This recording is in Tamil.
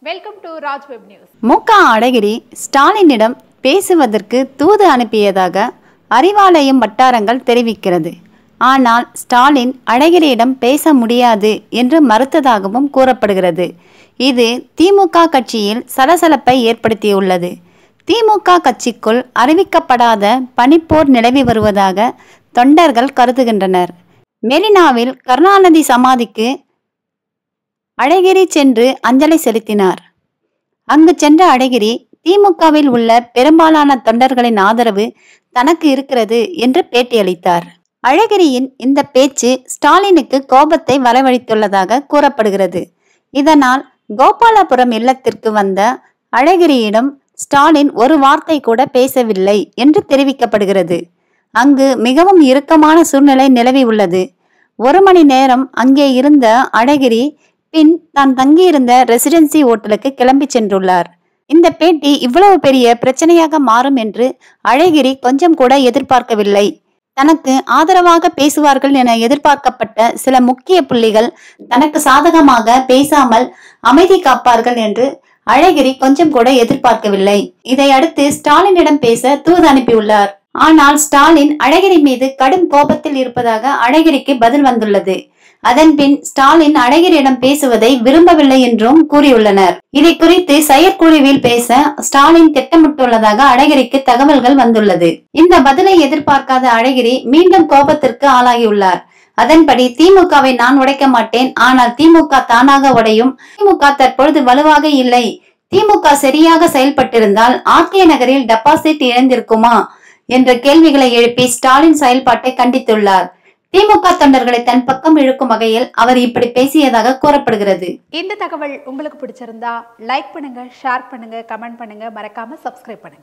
Welcome to Raj web news. மு.க. அழகிரி ஸ்டாலினிடம் பேசுவதற்கு தூது அனுப்பியதாக அறிவாலயம் வட்டாரங்கள் தெரிவிக்கிறது. ஆனால் ஸ்டாலின் அழகிரியிடம் பேச முடியாது என்று மறுத்ததாகவும் கூறப்படுகிறது. இது திமுக கட்சியில் சலசலப்பை ஏற்படுத்தியுள்ளது. திமுக கட்சிக்குள் அறிவிக்கப்படாத பனிப்போர் நிலவி வருவதாக தொண்டர்கள் கருதுகின்றனர். மெரினாவில் கருணாநிதி சமாதிக்கு அழகிரி சென்று அஞ்சலி செலுத்தினார். அங்கு சென்ற அழகிரி, திமுகவில் உள்ள பெரும்பாலான தொண்டர்களின் ஆதரவு தனக்கு இருக்கிறது என்று பேட்டியளித்தார். அழகிரியின் இந்த பேச்சு ஸ்டாலினுக்கு கோபத்தை வரவழைத்துள்ளதாக கூறப்படுகிறது. இதனால் கோபாலபுரம் இல்லத்திற்கு வந்த அழகிரியிடம் ஸ்டாலின் ஒரு வார்த்தை கூட பேசவில்லை என்று தெரிவிக்கப்படுகிறது. அங்கு மிகவும் இறுக்கமான சூழ்நிலை நிலவி உள்ளது. 1 மணி நேரம் அங்கே இருந்த அழகிரி பின் தான் தங்கியிருந்த ரெசிடென்சி ஓட்டலுக்கு கிளம்பி சென்றுள்ளார். இந்த பேட்டி இவ்வளவு பெரிய பிரச்சனையாக மாறும் என்று அழகிரி கொஞ்சம் கூட எதிர்பார்க்கவில்லை. தனக்கு ஆதரவாக பேசுவார்கள் என எதிர்பார்க்கப்பட்ட சில முக்கிய புள்ளிகள் தனக்கு சாதகமாக பேசாமல் அமைதி காப்பார்கள் என்று அழகிரி கொஞ்சம் கூட எதிர்பார்க்கவில்லை. இதையடுத்து ஸ்டாலினிடம் பேச தூது அனுப்பியுள்ளார். ஆனால் ஸ்டாலின் அழகிரி மீது கடும் கோபத்தில் இருப்பதாக அழகிரிக்கு பதில் வந்துள்ளது. அதன்பின் ஸ்டாலின் அழகிரியிடம் பேசுவதை விரும்பவில்லை என்றும் கூறியுள்ளனர். இதை குறித்து செயற்குழுவில் பேச ஸ்டாலின் திட்டமிட்டுள்ளதாக அழகிரிக்கு தகவல்கள் வந்துள்ளது. இந்த பதிலை எதிர்பார்க்காத அழகிரி மீண்டும் கோபத்திற்கு ஆளாகியுள்ளார். அதன்படி திமுகவை நான் உடைக்க மாட்டேன், ஆனால் திமுக தானாக உடையும். திமுக தற்பொழுது வலுவாக இல்லை. திமுக சரியாக செயல்பட்டிருந்தால் ஆர்கே நகரில் டெபாசிட் இழந்திருக்குமா என்ற கேள்விகளை எழுப்பி ஸ்டாலின் செயல்பாட்டை கண்டித்துள்ளார். திமுக தொண்டர்களை தன் பக்கம் இழுக்கும் வகையில் அவர் இப்படி பேசியதாக கூறப்படுகிறது. இந்த தகவல் உங்களுக்கு பிடிச்சிருந்தா லைக் பண்ணுங்க, ஷேர் பண்ணுங்க, கமெண்ட் பண்ணுங்க, மறக்காம சப்ஸ்கிரைப் பண்ணுங்க.